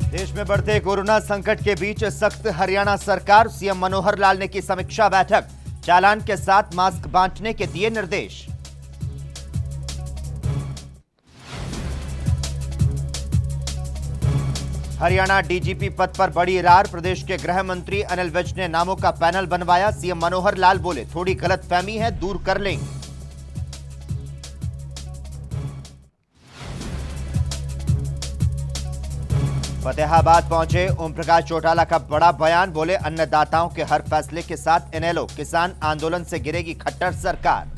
देश में बढ़ते कोरोना संकट के बीच सख्त हरियाणा सरकार। सीएम मनोहर लाल ने की समीक्षा बैठक। चालान के साथ मास्क बांटने के दिए निर्देश। हरियाणा डीजीपी पद पर बड़ी रार। प्रदेश के गृह मंत्री अनिल विज ने नामों का पैनल बनवाया। सीएम मनोहर लाल बोले, थोड़ी गलतफहमी है, दूर कर लेंगे। फतेहाबाद पहुंचे ओम प्रकाश चौटाला का बड़ा बयान। बोले, अन्नदाताओं के हर फैसले के साथ इनेलो। किसान आंदोलन से गिरेगी खट्टर सरकार।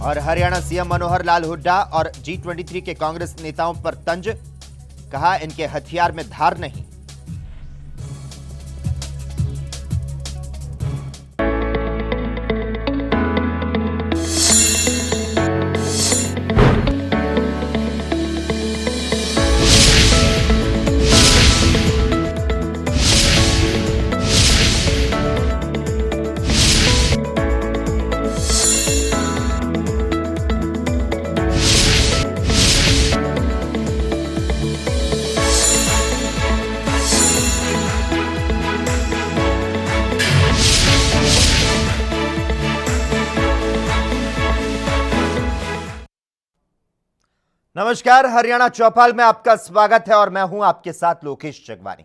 और हरियाणा सीएम मनोहर लाल हुड्डा और G23 के कांग्रेस नेताओं पर तंज। कहा, इनके हथियार में धार नहीं। नमस्कार, हरियाणा चौपाल में आपका स्वागत है और मैं हूं आपके साथ लोकेश जगवानी।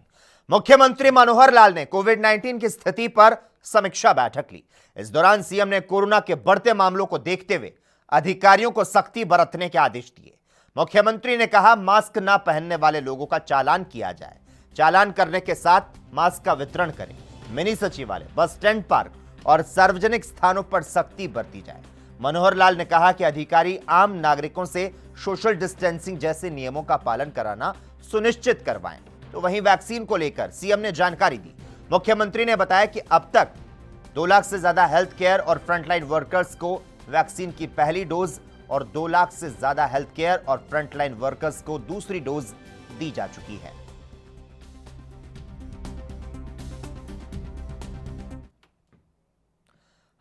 मुख्यमंत्री मनोहर लाल ने कोविड-19 की स्थिति पर समीक्षा बैठक ली। इस दौरान सीएम ने कोरोना के बढ़ते मामलों को देखते हुए अधिकारियों को सख्ती बरतने के आदेश दिए। मुख्यमंत्री ने कहा, मास्क न पहनने वाले लोगों का चालान किया जाए। चालान करने के साथ मास्क का वितरण करें। मिनी सचिवालय, बस स्टैंड, पार्क और सार्वजनिक स्थानों पर सख्ती बरती जाए। मनोहर लाल ने कहा कि अधिकारी आम नागरिकों से सोशल डिस्टेंसिंग जैसे नियमों का पालन कराना सुनिश्चित करवाएं। तो वहीं वैक्सीन को लेकर सीएम ने जानकारी दी। मुख्यमंत्री ने बताया कि अब तक 2 लाख से ज्यादा हेल्थ केयर और फ्रंटलाइन वर्कर्स को वैक्सीन की पहली डोज और 2 लाख से ज्यादा हेल्थ केयर और फ्रंटलाइन वर्कर्स को दूसरी डोज दी जा चुकी है।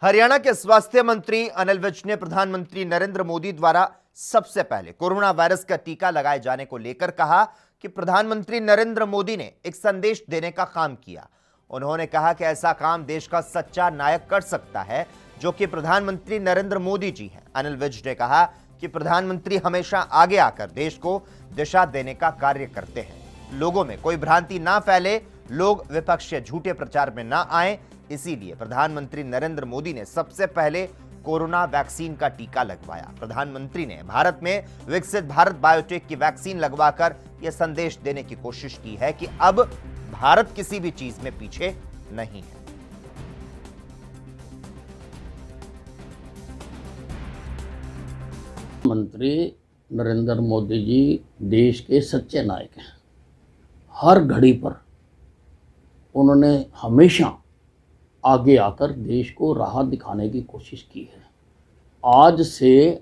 हरियाणा के स्वास्थ्य मंत्री अनिल विज ने प्रधानमंत्री नरेंद्र मोदी द्वारा सबसे पहले कोरोना वायरस का टीका लगाए जाने को लेकर कहा कि प्रधानमंत्री नरेंद्र मोदी ने एक संदेश देने का काम किया। उन्होंने कहा कि ऐसा काम देश का सच्चा नायक कर सकता है, जो कि प्रधानमंत्री नरेंद्र मोदी जी हैं। अनिल विज ने कहा कि प्रधानमंत्री हमेशा आगे आकर देश को दिशा देने का कार्य करते हैं। लोगों में कोई भ्रांति ना फैले, लोग विपक्ष के झूठे प्रचार में ना आए। इसीलिए प्रधानमंत्री नरेंद्र मोदी ने सबसे पहले कोरोना वैक्सीन का टीका लगवाया। प्रधानमंत्री ने भारत में विकसित भारत बायोटेक की वैक्सीन लगवाकर यह संदेश देने की कोशिश की है कि अब भारत किसी भी चीज में पीछे नहीं है। मंत्री नरेंद्र मोदी जी देश के सच्चे नायक हैं। हर घड़ी पर उन्होंने हमेशा आगे आकर देश को राह दिखाने की कोशिश की है। आज से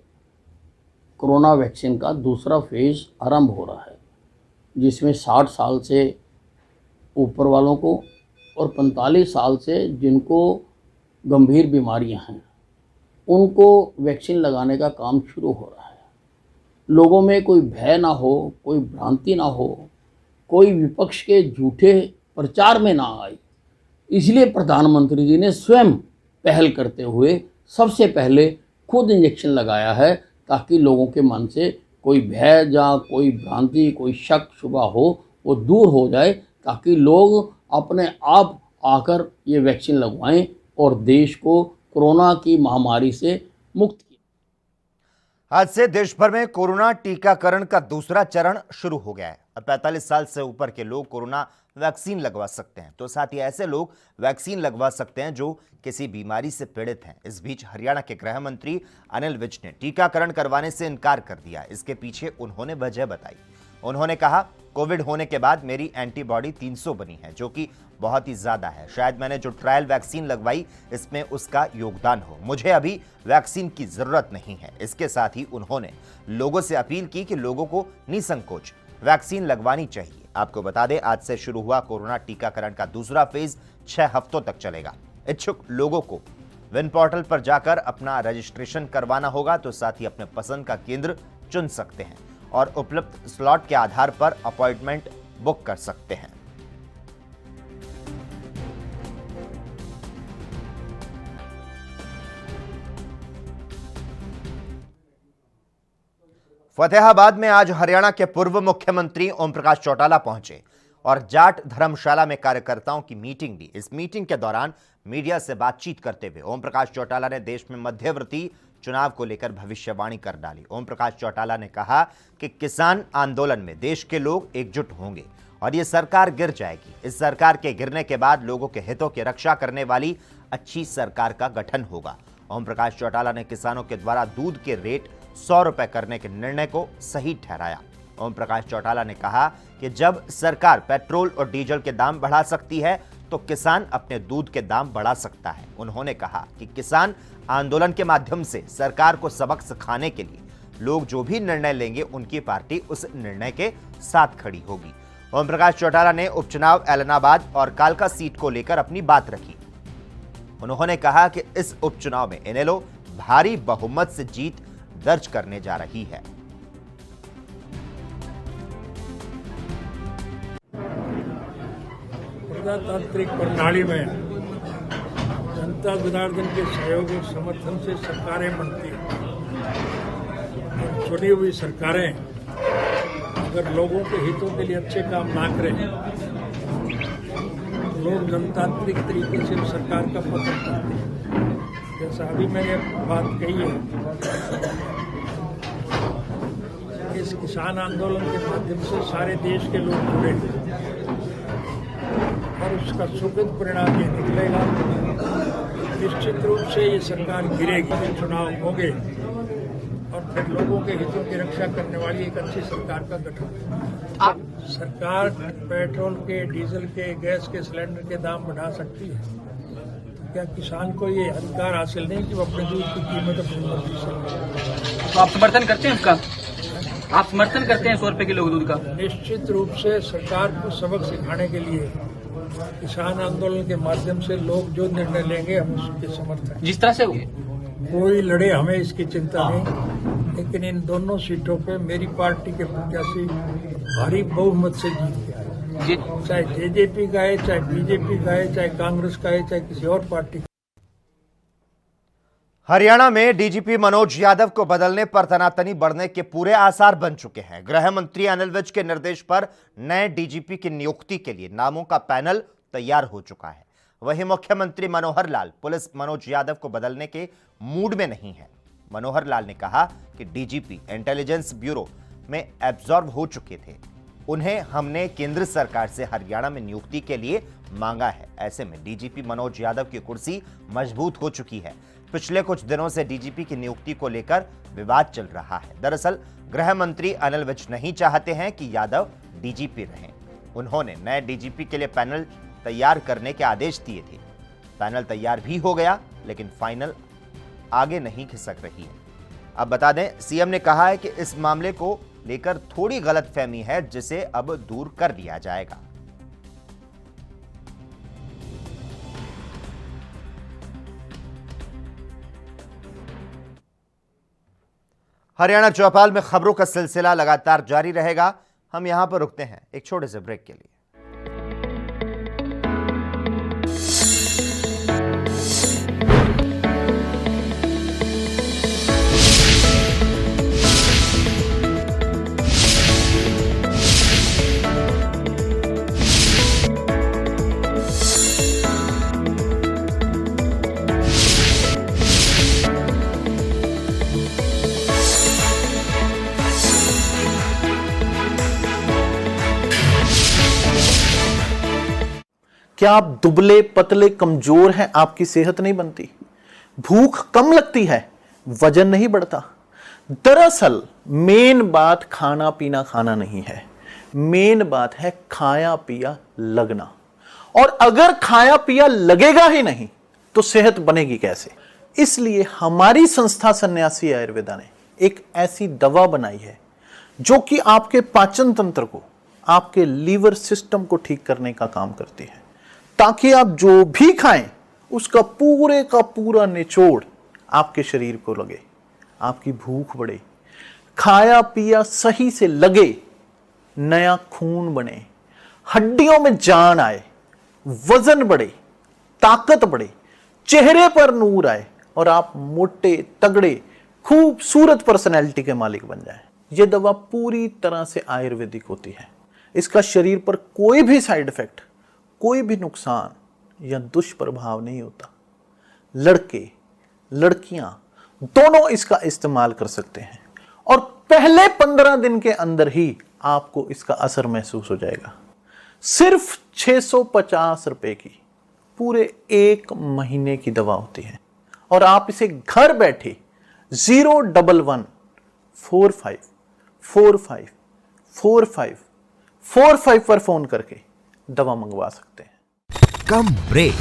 कोरोना वैक्सीन का दूसरा फेज़ आरंभ हो रहा है, जिसमें 60 साल से ऊपर वालों को और 45 साल से जिनको गंभीर बीमारियां हैं उनको वैक्सीन लगाने का काम शुरू हो रहा है। लोगों में कोई भय ना हो, कोई भ्रांति ना हो, कोई विपक्ष के झूठे प्रचार में ना आए, इसलिए प्रधानमंत्री जी ने स्वयं पहल करते हुए सबसे पहले खुद इंजेक्शन लगाया है, ताकि लोगों के मन से कोई भय या कोई भ्रांति, कोई शक शुबा हो, वो दूर हो जाए, ताकि लोग अपने आप आकर ये वैक्सीन लगवाएं और देश को कोरोना की महामारी से मुक्त किया। आज से देश भर में कोरोना टीकाकरण का दूसरा चरण शुरू हो गया है। अब 45 साल से ऊपर के लोग कोरोना वैक्सीन लगवा सकते हैं, तो साथ ही ऐसे लोग वैक्सीन लगवा सकते हैं जो किसी बीमारी से पीड़ित हैं। इस बीच हरियाणा के गृह मंत्री अनिल विज ने टीकाकरण करवाने से इनकार कर दिया। इसके पीछे उन्होंने वजह बताई। उन्होंने कहा, कोविड होने के बाद मेरी एंटीबॉडी 300 बनी है, जो कि बहुत ही ज्यादा है। शायद मैंने जो ट्रायल वैक्सीन लगवाई इसमें उसका योगदान हो। मुझे अभी वैक्सीन की जरूरत नहीं है। इसके साथ ही उन्होंने लोगों से अपील की कि लोगों को निसंकोच वैक्सीन लगवानी चाहिए। आपको बता दें, आज से शुरू हुआ कोरोना टीकाकरण का दूसरा फेज 6 हफ्तों तक चलेगा। इच्छुक लोगों को विन पोर्टल पर जाकर अपना रजिस्ट्रेशन करवाना होगा, तो साथ ही अपने पसंद का केंद्र चुन सकते हैं और उपलब्ध स्लॉट के आधार पर अपॉइंटमेंट बुक कर सकते हैं। फतेहाबाद में आज हरियाणा के पूर्व मुख्यमंत्री ओम प्रकाश चौटाला पहुंचे और जाट धर्मशाला में कार्यकर्ताओं की मीटिंग ली। इस मीटिंग के दौरान मीडिया से बातचीत करते हुए ओम प्रकाश चौटाला ने देश में मध्यवर्ती चुनाव को लेकर भविष्यवाणी कर डाली। ओम प्रकाश चौटाला ने कहा कि किसान आंदोलन में देश के लोग एकजुट होंगे और ये सरकार गिर जाएगी। इस सरकार के गिरने के बाद लोगों के हितों की रक्षा करने वाली अच्छी सरकार का गठन होगा। ओम प्रकाश चौटाला ने किसानों के द्वारा दूध के रेट 100 रुपए करने के निर्णय को सही ठहराया। ओम प्रकाश चौटाला ने कहा कि जब सरकार पेट्रोल और डीजल के दाम बढ़ा सकती है तो किसान अपने दूध के दाम बढ़ा सकता है। उन्होंने कहा कि किसान आंदोलन के माध्यम से सरकार को सबक सिखाने के लिए लोग जो भी निर्णय लेंगे उनकी पार्टी उस निर्णय के साथ खड़ी होगी। ओम प्रकाश चौटाला ने उपचुनाव एलनाबाद और कालका सीट को लेकर अपनी बात रखी। उन्होंने कहा कि इस उपचुनाव में इनेलो भारी बहुमत से जीत दर्ज करने जा रही है। प्रजातांत्रिक प्रणाली में जनता जनार्दन के सहयोग और समर्थन से सरकारें बनती हैं। चुनी हुई सरकारें अगर लोगों के हितों के लिए अच्छे काम ना करें तो लोग जनतांत्रिक तरीके से सरकार का पतन करते हैं। जैसा अभी मैंने बात कही है, इस किसान आंदोलन के माध्यम से सारे देश के लोग जुड़े और उसका सुखद परिणाम ये निकलेगा। निश्चित रूप से ये सरकार गिरेगी, चुनाव होंगे और फिर लोगों के हितों की रक्षा करने वाली एक अच्छी सरकार का गठन। सरकार पेट्रोल के, डीजल के, गैस के सिलेंडर के दाम बढ़ा सकती है, क्या किसान को ये अधिकार हासिल नहीं कि वो अपने दूध की कीमत अपनी मर्जी से? तो आप समर्थन करते हैं उसका? आप समर्थन करते हैं 100 रुपए किलो दूध का? निश्चित रूप से सरकार को सबक सिखाने के लिए किसान आंदोलन के माध्यम से लोग जो निर्णय लेंगे हम उसके समर्थन। जिस तरह से कोई लड़े, हमें इसकी चिंता नहीं, लेकिन इन दोनों सीटों पे मेरी पार्टी के प्रत्याशी भारी बहुमत से जीत के आए। चाहे जेजेपी का है, चाहे बीजेपी का है, चाहे कांग्रेस का है, चाहे किसी और पार्टी का। हरियाणा में डीजीपी मनोज यादव को बदलने पर तनातनी बढ़ने के पूरे आसार बन चुके हैं। गृह मंत्री अनिल विज के निर्देश पर नए डीजीपी की नियुक्ति के लिए नामों का पैनल तैयार हो चुका है। वहीं मुख्यमंत्री मनोहर लाल पुलिस मनोज यादव को बदलने के मूड में नहीं है। मनोहर लाल ने कहा कि डीजीपी इंटेलिजेंस ब्यूरो में एब्जॉर्ब हो चुके थे, उन्हें हमने केंद्र सरकार से हरियाणा में नियुक्ति के लिए मांगा है। ऐसे में डीजीपी मनोज यादव की कुर्सी मजबूत हो चुकी है। पिछले कुछ दिनों से डीजीपी की नियुक्ति को लेकर विवाद चल रहा है। दरअसल गृह मंत्री अनिल विज नहीं चाहते हैं कि यादव डीजीपी रहें। उन्होंने नए डीजीपी के लिए पैनल तैयार करने के आदेश दिए थे। पैनल तैयार भी हो गया, लेकिन फाइनल आगे नहीं खिसक रही है। अब बता दें, सीएम ने कहा है कि इस मामले को लेकर थोड़ी गलतफहमी है, जिसे अब दूर कर लिया जाएगा। हरियाणा चौपाल में खबरों का सिलसिला लगातार जारी रहेगा। हम यहां पर रुकते हैं एक छोटे से ब्रेक के लिए। क्या आप दुबले पतले कमजोर हैं? आपकी सेहत नहीं बनती, भूख कम लगती है, वजन नहीं बढ़ता। दरअसल मेन बात खाना पीना खाना नहीं है, मेन बात है खाया पिया लगना। और अगर खाया पिया लगेगा ही नहीं तो सेहत बनेगी कैसे? इसलिए हमारी संस्था सन्यासी आयुर्वेदा ने एक ऐसी दवा बनाई है जो कि आपके पाचन तंत्र को, आपके लीवर सिस्टम को ठीक करने का काम करती है, ताकि आप जो भी खाएं उसका पूरे का पूरा निचोड़ आपके शरीर को लगे, आपकी भूख बढ़े, खाया पिया सही से लगे, नया खून बने, हड्डियों में जान आए, वजन बढ़े, ताकत बढ़े, चेहरे पर नूर आए और आप मोटे तगड़े खूबसूरत पर्सनैलिटी के मालिक बन जाएं। यह दवा पूरी तरह से आयुर्वेदिक होती है। इसका शरीर पर कोई भी साइड इफेक्ट, कोई भी नुकसान या दुष्प्रभाव नहीं होता। लड़के लड़कियां दोनों इसका इस्तेमाल कर सकते हैं और पहले 15 दिन के अंदर ही आपको इसका असर महसूस हो जाएगा। सिर्फ 650 रुपए की पूरे 1 महीने की दवा होती है और आप इसे घर बैठे 01145454545 पर फोन करके दवा मंगवा सकते हैं। कम ब्रेक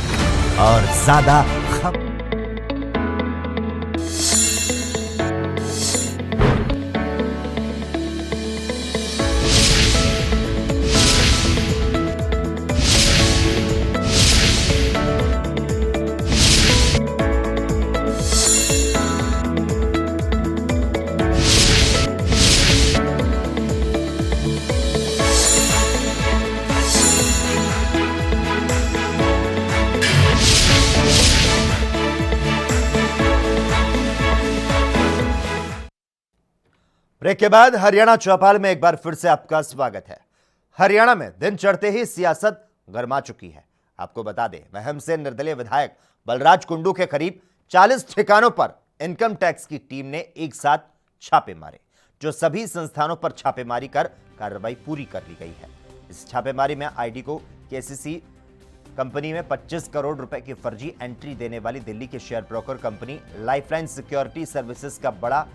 और ज्यादा खबर। ब्रेक के बाद हरियाणा चौपाल में एक बार फिर से आपका स्वागत है। हरियाणा में दिन चढ़ते ही सियासत गर्मा चुकी है। आपको बता दें, महम से निर्दलीय विधायक बलराज कुंडू के करीब 40 ठिकानों पर इनकम टैक्स की टीम ने एक साथ छापे मारे, जो सभी संस्थानों पर छापेमारी कर कार्रवाई पूरी कर ली गई है। इस छापेमारी में आईडी को केसीसी कंपनी में 25 करोड़ रुपए की फर्जी एंट्री देने वाली दिल्ली के share broker company lifeline security services का बड़ा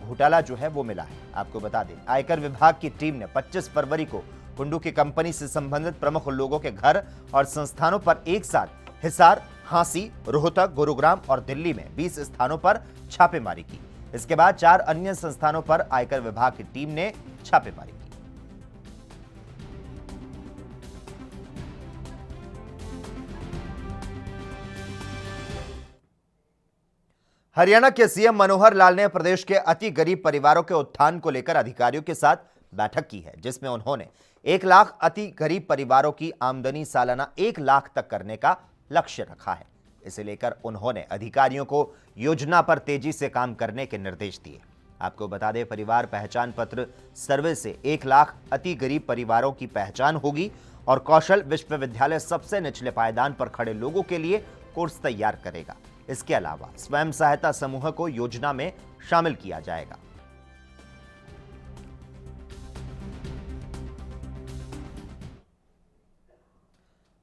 घोटाला जो है वो मिला है। आपको बता दें, आयकर विभाग की टीम ने 25 फरवरी को कुंडू की कंपनी से संबंधित प्रमुख लोगों के घर और संस्थानों पर एक साथ हिसार, हांसी, रोहतक, गुरुग्राम और दिल्ली में 20 स्थानों पर छापेमारी की। इसके बाद 4 अन्य संस्थानों पर आयकर विभाग की टीम ने छापेमारी की। हरियाणा के सीएम मनोहर लाल ने प्रदेश के अति गरीब परिवारों के उत्थान को लेकर अधिकारियों के साथ बैठक की है, जिसमें उन्होंने 1 लाख अति गरीब परिवारों की आमदनी सालाना 1 लाख तक करने का लक्ष्य रखा है। इसे लेकर उन्होंने अधिकारियों को योजना पर तेजी से काम करने के निर्देश दिए। आपको बता दें, परिवार पहचान पत्र सर्वे से 1 लाख अति गरीब परिवारों की पहचान होगी और कौशल विश्वविद्यालय सबसे निचले पायदान पर खड़े लोगों के लिए कोर्स तैयार करेगा। इसके अलावा स्वयं सहायता समूह को योजना में शामिल किया जाएगा।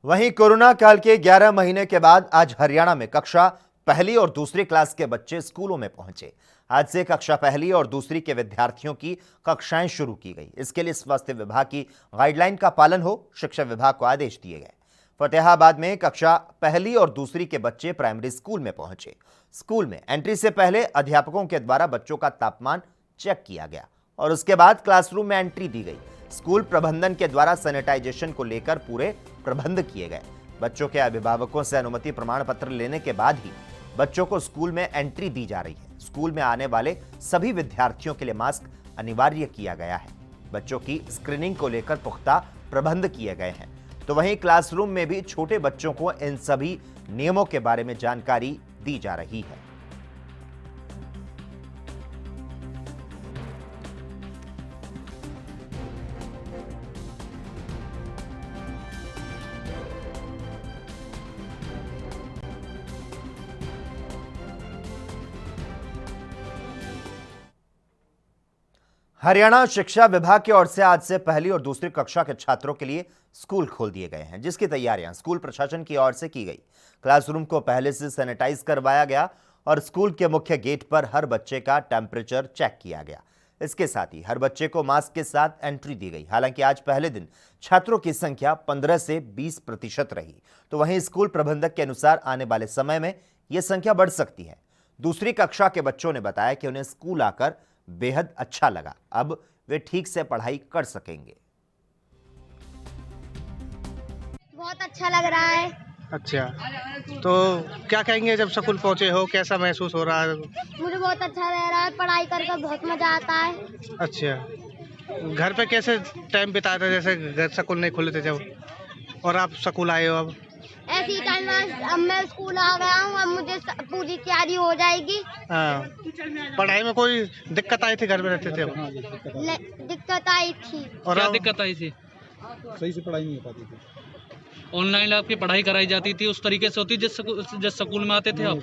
वहीं कोरोना काल के 11 महीने के बाद आज हरियाणा में कक्षा पहली और दूसरी क्लास के बच्चे स्कूलों में पहुंचे। आज से कक्षा पहली और दूसरी के विद्यार्थियों की कक्षाएं शुरू की गई। इसके लिए स्वास्थ्य विभाग की गाइडलाइन का पालन हो, शिक्षा विभाग को आदेश दिए गए। फतेहाबाद में कक्षा पहली और दूसरी के बच्चे प्राइमरी स्कूल में पहुंचे। स्कूल में एंट्री से पहले अध्यापकों के द्वारा बच्चों का तापमान चेक किया गया और उसके बाद क्लासरूम में एंट्री दी गई। स्कूल प्रबंधन के द्वारा सैनिटाइजेशन को लेकर पूरे प्रबंध किए गए। बच्चों के अभिभावकों से अनुमति प्रमाण पत्र लेने के बाद ही बच्चों को स्कूल में एंट्री दी जा रही है। स्कूल में आने वाले सभी विद्यार्थियों के लिए मास्क अनिवार्य किया गया है। बच्चों की स्क्रीनिंग को लेकर पुख्ता प्रबंध किए गए हैं। तो वहीं क्लासरूम में भी छोटे बच्चों को इन सभी नियमों के बारे में जानकारी दी जा रही है। हरियाणा शिक्षा विभाग की ओर से आज से पहली और दूसरी कक्षा के छात्रों के लिए स्कूल खोल दिए गए हैं, जिसकी तैयारियां स्कूल प्रशासन की ओर से की गई। क्लासरूम को पहले से सैनिटाइज करवाया गया और स्कूल के मुख्य गेट पर हर बच्चे का टेम्परेचर चेक किया गया। इसके साथ ही हर बच्चे को मास्क के साथ एंट्री दी गई। हालांकि आज पहले दिन छात्रों की संख्या 15 से 20% रही, तो वहीं स्कूल प्रबंधक के अनुसार आने वाले समय में यह संख्या बढ़ सकती है। दूसरी कक्षा के बच्चों ने बताया कि उन्हें स्कूल आकर बेहद अच्छा लगा, अब वे ठीक से पढ़ाई कर सकेंगे। बहुत अच्छा लग रहा है। अच्छा, तो क्या कहेंगे जब स्कूल पहुंचे हो, कैसा महसूस हो रहा है? मुझे बहुत अच्छा रह रहा है, पढ़ाई कर कर बहुत मजा आता है। अच्छा, घर पे कैसे टाइम बिताए थे, जैसे घर स्कूल नहीं खुले थे जब, और आप स्कूल आए हो अब? ऐसे ही टाइम अब मैं स्कूल आ गया हूँ, अब मुझे पूरी तैयारी हो जाएगी। हाँ, पढ़ाई में कोई दिक्कत आई थी घर में रहते थे अब? दिक्कत आई थी। और क्या अब दिक्कत आई थी? सही से पढ़ाई नहीं हो पाती थी, ऑनलाइन आपकी पढ़ाई कराई जाती थी उस तरीके से होती जिस स्कूल में आते थे आप?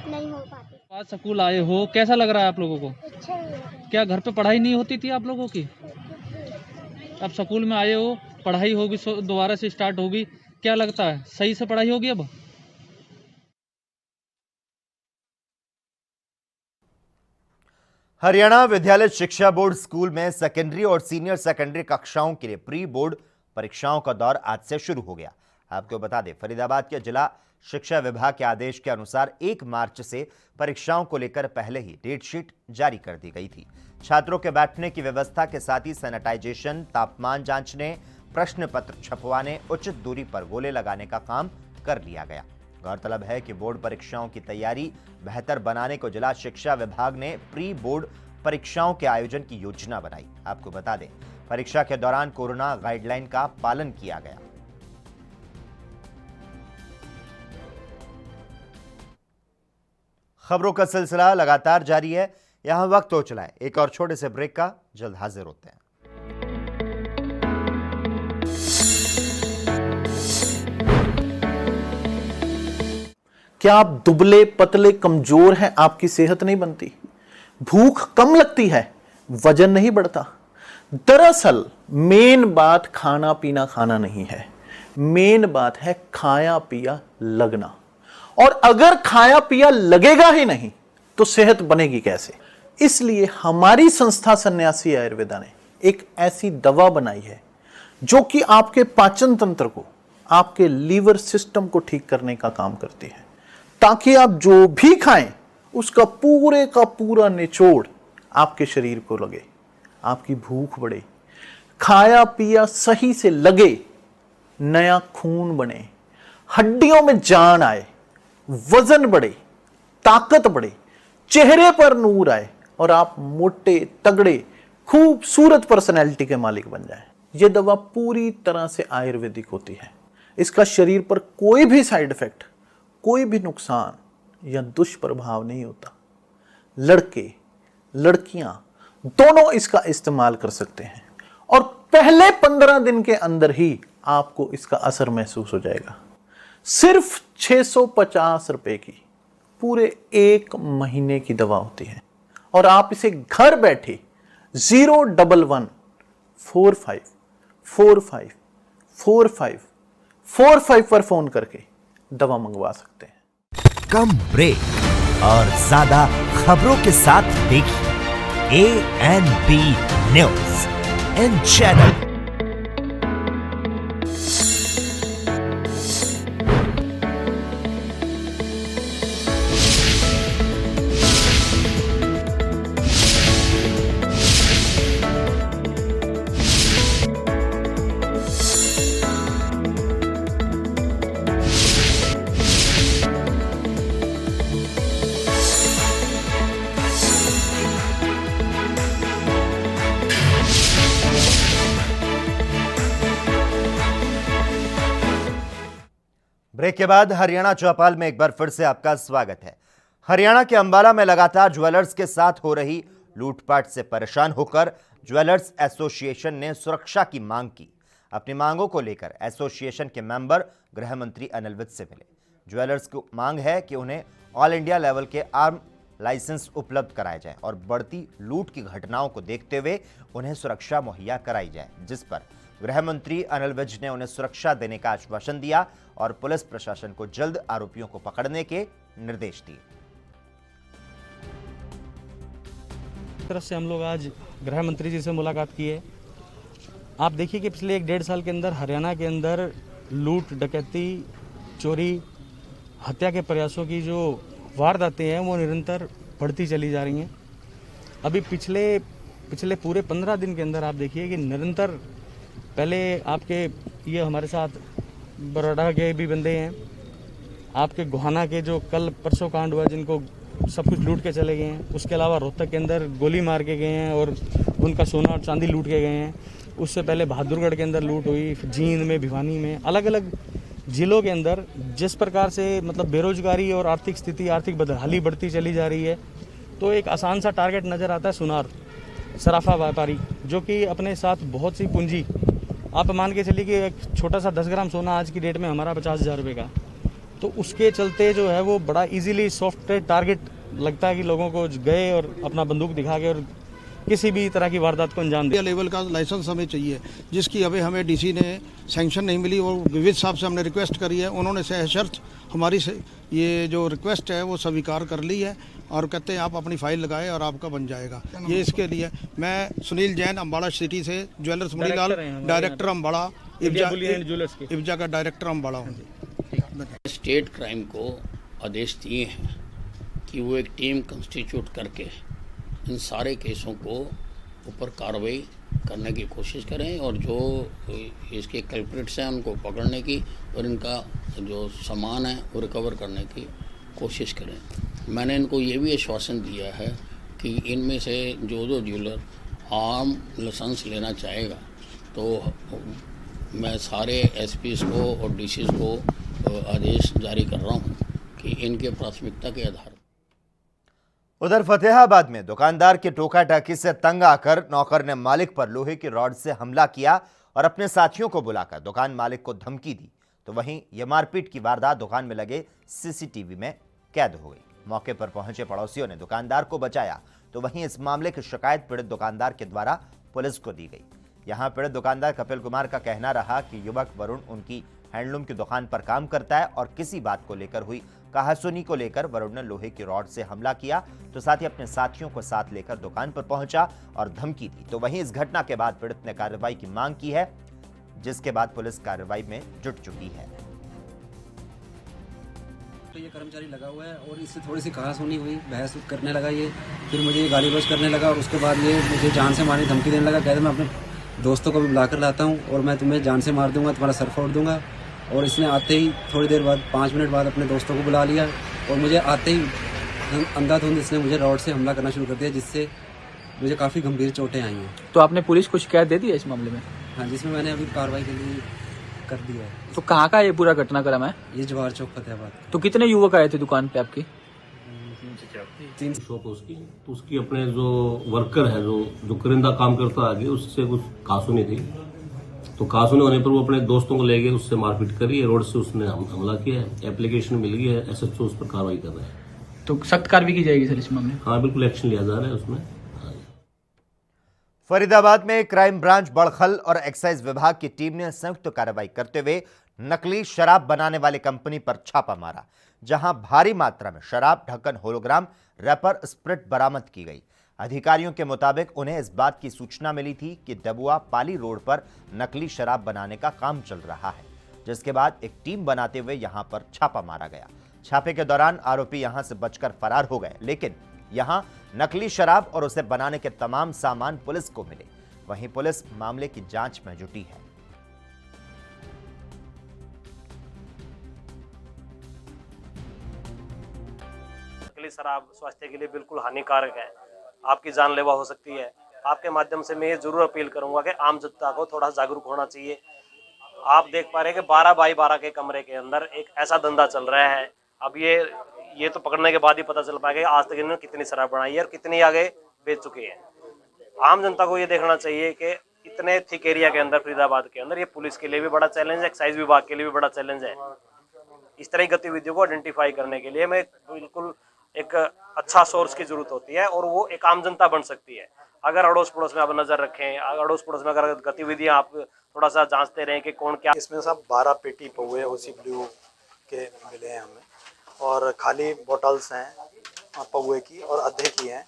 नहीं हो पाती। आज स्कूल आए हो, कैसा लग रहा है आप लोगों को? अच्छा ही है। क्या घर पे पढ़ाई नहीं होती थी आप लोगों की? अब स्कूल में आए हो, पढ़ाई होगी, दोबारा से स्टार्ट होगी, क्या लगता है सही से पढ़ाई होगी अब? हरियाणा विद्यालय शिक्षा बोर्ड स्कूल में सेकेंडरी और सीनियर सेकेंडरी कक्षाओं के लिए प्री बोर्ड परीक्षाओं का दौर आज से शुरू हो गया। आपको बता दें, फरीदाबाद के जिला शिक्षा विभाग के आदेश के अनुसार 1 मार्च से परीक्षाओं को लेकर पहले ही डेट शीट जारी कर दी गई थी। छात्रों के बैठने की व्यवस्था के साथ ही सैनिटाइजेशन, तापमान जांचने, प्रश्न पत्र छपवाने, उचित दूरी पर गोले लगाने का काम कर लिया गया। गौरतलब है कि बोर्ड परीक्षाओं की तैयारी बेहतर बनाने को जिला शिक्षा विभाग ने प्री बोर्ड परीक्षाओं के आयोजन की योजना बनाई। आपको बता दें, परीक्षा के दौरान कोरोना गाइडलाइन का पालन किया गया। खबरों का सिलसिला लगातार जारी है। यहां वक्त हो चला है एक और छोटे से ब्रेक का, जल्द हाजिर होते हैं। क्या आप दुबले पतले कमजोर हैं, आपकी सेहत नहीं बनती, भूख कम लगती है, वजन नहीं बढ़ता? दरअसल मेन बात खाना पीना खाना नहीं है, मेन बात है खाया पिया लगना। और अगर खाया पिया लगेगा ही नहीं तो सेहत बनेगी कैसे? इसलिए हमारी संस्था सन्यासी आयुर्वेदा ने एक ऐसी दवा बनाई है जो कि आपके पाचन तंत्र को, आपके लीवर सिस्टम को ठीक करने का काम करती है, ताकि आप जो भी खाएं उसका पूरे का पूरा निचोड़ आपके शरीर को लगे, आपकी भूख बढ़े, खाया पिया सही से लगे, नया खून बने, हड्डियों में जान आए, वजन बढ़े, ताकत बढ़े, चेहरे पर नूर आए और आप मोटे तगड़े खूबसूरत पर्सनैलिटी के मालिक बन जाएं। यह दवा पूरी तरह से आयुर्वेदिक होती है। इसका शरीर पर कोई भी साइड इफेक्ट, कोई भी नुकसान या दुष्प्रभाव नहीं होता। लड़के लड़कियां दोनों इसका इस्तेमाल कर सकते हैं और पहले 15 दिन के अंदर ही आपको इसका असर महसूस हो जाएगा। सिर्फ 650 रुपए की पूरे 1 महीने की दवा होती है और आप इसे घर बैठे 01145454545 पर फोन करके दवा मंगवा सकते हैं। कम ब्रेक और ज्यादा खबरों के साथ देखिए ANB news in channel. Break के बाद हरियाणा चौपाल में एक बार फिर से आपका स्वागत है। हरियाणा के अंबाला में लगातार ज्वेलर्स के साथ हो रही लूटपाट से परेशान होकर ज्वेलर्स एसोसिएशन ने सुरक्षा की मांग की। अपनी मांगों को लेकर एसोसिएशन के मेंबर गृह मंत्री अनिल विज से मिले। ज्वेलर्स को मांग है कि उन्हें ऑल इंडिया लेवल के आर्म लाइसेंस उपलब्ध कराए जाए और बढ़ती लूट की घटनाओं को देखते हुए उन्हें सुरक्षा मुहैया कराई जाए, जिस पर गृह मंत्री अनिल विज ने उन्हें सुरक्षा देने का आश्वासन दिया और पुलिस प्रशासन को जल्द आरोपियों को पकड़ने के निर्देश दिए। तरफ से हम लोग आज गृह मंत्री जी से मुलाकात की है। आप देखिए कि पिछले 1-1.5 साल के अंदर हरियाणा के अंदर लूट, डकैती, चोरी, हत्या के प्रयासों की जो वारदातें हैं वो निरंतर बढ़ती चली जा रही हैं। अभी पिछले पूरे 15 दिन के अंदर आप देखिए कि निरंतर, पहले आपके ये हमारे साथ बड़ौदा के भी बंदे हैं, आपके गोहाना के जो कल परसों कांड हुआ जिनको सब कुछ लूट के चले गए हैं, उसके अलावा रोहतक के अंदर गोली मार के गए हैं और उनका सोना और चांदी लूट के गए हैं। उससे पहले बहादुरगढ़ के अंदर लूट हुई, फिर जींद में, भिवानी में, अलग अलग ज़िलों के अंदर जिस प्रकार से मतलब बेरोजगारी और आर्थिक स्थिति, आर्थिक बदहाली बढ़ती चली जा रही है, तो एक आसान सा टारगेट नज़र आता है सुनार सराफा व्यापारी, जो कि अपने साथ बहुत सी पूंजी, आप मान के चलिए कि एक छोटा सा 10 ग्राम सोना आज की डेट में हमारा 50,000 रुपये का, तो उसके चलते जो है वो बड़ा इजीली सॉफ्ट टारगेट लगता है कि लोगों को गए और अपना बंदूक दिखा के और किसी भी तरह की वारदात को अंजाम दिया। लेवल का लाइसेंस हमें चाहिए, जिसकी अभी हमें डीसी ने सैंक्शन नहीं मिली और विविध साहब से हमने रिक्वेस्ट करी है, उन्होंने सशर्त हमारी ये जो रिक्वेस्ट है वो स्वीकार कर ली है और कहते हैं आप अपनी फाइल लगाएं और आपका बन जाएगा। ये इसके लिए मैं सुनील जैन अम्बाड़ा सिटी से, ज्वेलर्स मुनीलाल डायरेक्टर अम्बाड़ा, इब्जा का डायरेक्टर अम्बाड़ा हूँ। स्टेट क्राइम को आदेश दिए हैं कि वो एक टीम कंस्टिट्यूट करके इन सारे केसों को ऊपर कार्रवाई करने की कोशिश करें और जो इसके कल्प्रिट्स हैं उनको पकड़ने की और इनका जो सामान है वो रिकवर करने की कोशिश करें। मैंने इनको ये भी आश्वासन दिया है कि इनमें से जो ज्वेलर आर्म लाइसेंस लेना चाहेगा तो मैं सारे एसपीज़ को और डीसीज़ को आदेश जारी कर रहा हूँ कि इनके प्राथमिकता के आधार। उधर फतेहाबाद में दुकानदार की टोका टाकी से तंग आकर नौकर ने मालिक पर लोहे की रॉड से हमला किया और अपने साथियों को बुलाकर दुकान मालिक को धमकी दी, तो वहीं यह मारपीट की वारदात दुकान में लगे सीसीटीवी में कैद हो गई। मौके पर पहुंचे पड़ोसियों ने दुकानदार को बचाया, तो वहीं इस मामले की शिकायत पीड़ित दुकानदार के द्वारा पुलिस को दी गई। यहां पीड़ित दुकानदार कपिल कुमार का कहना रहा कि युवक वरुण उनकी हैंडलूम की दुकान पर काम करता है और किसी बात को लेकर हुई कहासुनी को लेकर वरुण ने लोहे की रॉड से हमला किया, तो साथ ही अपने साथियों को साथ लेकर दुकान पर पहुंचा और धमकी दी। तो वहीं इस घटना के बाद पीड़ित ने कार्रवाई की मांग की है, जिसके बाद पुलिस कार्रवाई में जुट चुकी है। तो ये कर्मचारी लगा हुआ है और इससे थोड़ी सी कहासुनी हुई, बहस करने लगा ये, फिर मुझे ये गाली गलौज करने लगा और उसके बाद ये मुझे जान से मारने धमकी देने लगा। कहते मैं अपने दोस्तों को भी बुला कर लाता हूँ और मैं तुम्हें जान से मार दूंगा, तुम्हारा सर फोड़ दूंगा। और इसने आते ही थोड़ी देर बाद 5 मिनट बाद अपने दोस्तों को बुला लिया और मुझे आते ही अंधाधुंध इसने मुझे रॉड से हमला करना शुरू कर दिया, जिससे मुझे काफ़ी गंभीर चोटें आई हैं। तो आपने पुलिस को शिकायत दे दी है इस मामले में? हाँ, जिसमें मैंने अभी कार्रवाई के लिए कर दिया है। तो कहाँ का ये पूरा घटनाक्रम है? ये जवाहर चौक फतेहाबाद। तो कितने युवक आए थे दुकान पे आपकी? 3 शॉप उसकी अपने जो वर्कर है जो करिंदा काम करता आगे, उससे कुछ कासुनी थी, तो कासुनी होने पर वो अपने दोस्तों को ले गए, उससे मारपीट करी, रोड से उसने हमला किया है। एप्लीकेशन मिल गई है, एसएचओ उस पर कार्रवाई कर रहे हैं। तो सख्त कार्रवाई की जाएगी सर इस मामले में? हाँ, बिल्कुल एक्शन लिया जा रहा है उसमें। फरीदाबाद में क्राइम ब्रांच बड़खल और एक्साइज विभाग की टीम ने संयुक्त कार्रवाई करते हुए नकली शराब बनाने वाली कंपनी पर छापा मारा, जहां भारी मात्रा में शराब, ढक्कन, होलोग्राम, रैपर, स्प्रिट बरामद की गई। अधिकारियों के मुताबिक उन्हें इस बात की सूचना मिली थी कि डबुआ पाली रोड पर नकली शराब बनाने का काम चल रहा है, जिसके बाद एक टीम बनाते हुए यहां पर छापा मारा गया। छापे के दौरान आरोपी यहां से बचकर फरार हो गए, लेकिन यहां नकली शराब और उसे बनाने के तमाम सामान पुलिस को मिले। वहीं पुलिस मामले की जांच में जुटी है। नकली शराब स्वास्थ्य के लिए बिल्कुल हानिकारक है, आपकी जानलेवा हो सकती है। आपके माध्यम से मैं ये जरूर अपील करूंगा कि आम जनता को थोड़ा जागरूक होना चाहिए। आप देख पा रहे हैं कि 12 बाई 12 के कमरे के अंदर एक ऐसा धंधा चल रहा है। अब ये तो पकड़ने के बाद ही पता चल पाएगा कि आज तक इन्होंने कितनी शराब बनाई है और कितनी आगे बेच चुके हैं। आम जनता को ये देखना चाहिए कि इतने थिक एरिया के अंदर, फरीदाबाद के अंदर, ये पुलिस के लिए भी बड़ा चैलेंज है, एक्साइज विभाग के लिए भी बड़ा चैलेंज है। इस तरह की गतिविधियों को आइडेंटिफाई करने के लिए में बिल्कुल एक अच्छा सोर्स की जरूरत होती है और वो एक आम जनता बन सकती है। अगर अड़ोस पड़ोस में आप नजर रखें, अड़ोस पड़ोस में अगर गतिविधियां आप थोड़ा सा जांचते रहें कि कौन क्या। इसमें सब 12 पेटी पौए ओसी ब्लू के मिले हैं हमें, और खाली बोटल्स हैं पौए की और अद्धे की हैं,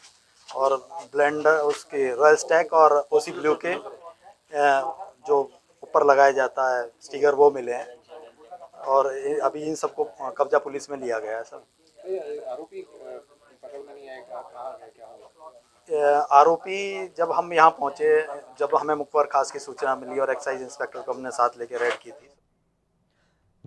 और ब्लेंडर उसके रॉयल स्टैक और ओसी ब्लू के जो ऊपर लगाया जाता है स्टिकर वो मिले हैं। और अभी इन सबको कब्जा पुलिस में लिया गया है। सब आरोपी पकड़ में नहीं आएगा, कहाँ है, क्या हुआ? आरोपी जब हम यहाँ पहुँचे, जब हमें मुखबिर खास की सूचना मिली और एक्साइज इंस्पेक्टर को हमने साथ लेके रेड की थी।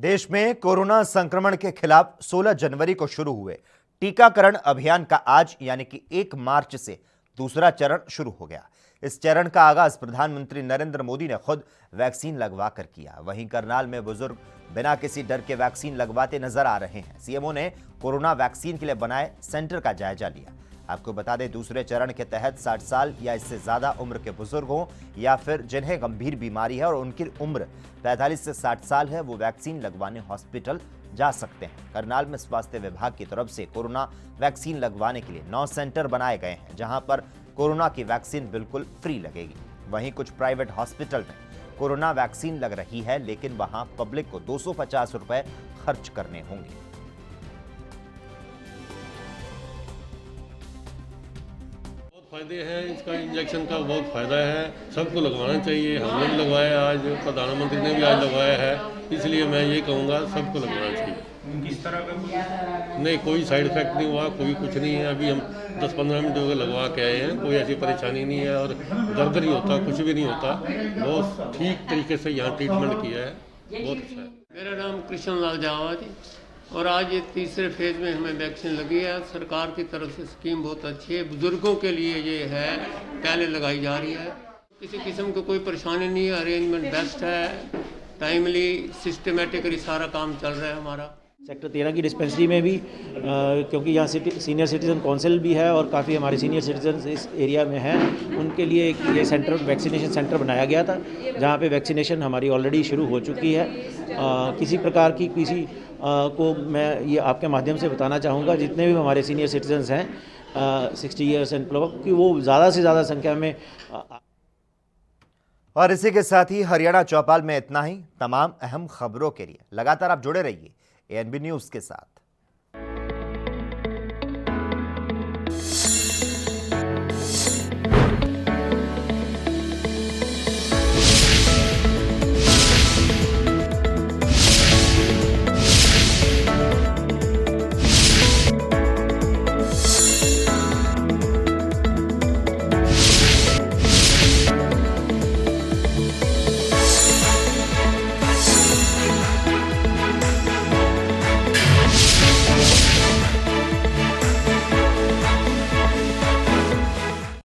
देश में कोरोना संक्रमण के खिलाफ 16 जनवरी को शुरू हुए टीकाकरण अभियान का आज यानी कि 1 मार्च से दूसरा चरण शुरू हो गया। इस चरण का आगाज प्रधानमंत्री नरेंद्र मोदी ने खुद वैक्सीन लगवा कर किया। वहीं करनाल में बुजुर्ग बिना किसी डर के वैक्सीन लगवाते नजर आ रहे हैं। सीएमओ ने कोरोना वैक्सीन के लिए बनाए सेंटर का जायजा लिया। आपको बता दें, दूसरे चरण के तहत 60 साल या इससे ज्यादा उम्र के बुजुर्गों या फिर जिन्हें गंभीर बीमारी है और उनकी उम्र 45 से 60 साल है, वो वैक्सीन लगवाने हॉस्पिटल जा सकते हैं। करनाल में स्वास्थ्य विभाग की तरफ से कोरोना वैक्सीन लगवाने के लिए 9 सेंटर बनाए गए हैं, जहां पर कोरोना की वैक्सीन बिल्कुल फ्री लगेगी। वहीं कुछ प्राइवेट हॉस्पिटल में कोरोना वैक्सीन लग रही है, लेकिन वहां पब्लिक को 250 रुपए खर्च करने होंगे। फायदे हैं, इसका इंजेक्शन का बहुत फायदा है, सबको लगवाना चाहिए। हमने भी लगवाया, आज प्रधानमंत्री ने भी आज लगवाया है, इसलिए मैं ये कहूँगा सबको लगवाना चाहिए। किस तरह का नहीं, कोई साइड इफेक्ट नहीं हुआ, कोई कुछ नहीं है। अभी हम 10-15 मिनट हो गए लगवा के आए हैं, कोई ऐसी परेशानी नहीं है और दर्द नहीं होता, कुछ भी नहीं होता। बहुत ठीक तरीके से यहाँ ट्रीटमेंट किया है, बहुत अच्छा है। मेरा नाम कृष्ण लाल जावाद है और आज ये तीसरे फेज में हमें वैक्सीन लगी है। सरकार की तरफ से स्कीम बहुत अच्छी है, बुजुर्गों के लिए ये है, पहले लगाई जा रही है। किसी किस्म की कोई परेशानी नहीं है, अरेंजमेंट बेस्ट है, टाइमली सिस्टमेटिकली सारा काम चल रहा है हमारा। सेक्टर 13 की डिस्पेंसरी में भी क्योंकि यहाँ सीनियर सिटीज़न काउंसिल भी है और काफ़ी हमारे सीनियर सिटीजन इस एरिया में हैं, उनके लिए एक ये सेंटर वैक्सीनेशन सेंटर बनाया गया था, जहाँ पे वैक्सीनेशन हमारी ऑलरेडी शुरू हो चुकी है। किसी प्रकार की को मैं ये आपके माध्यम से बताना चाहूँगा, जितने भी हमारे सीनियर सिटीजन्स हैं 60 ईयर्स एंड अबव कि वो ज़्यादा से ज़्यादा संख्या में और इसी के साथ ही हरियाणा चौपाल में इतना ही। तमाम अहम खबरों के लिए लगातार आप जुड़े रहिए एएनबी न्यूज़ के साथ।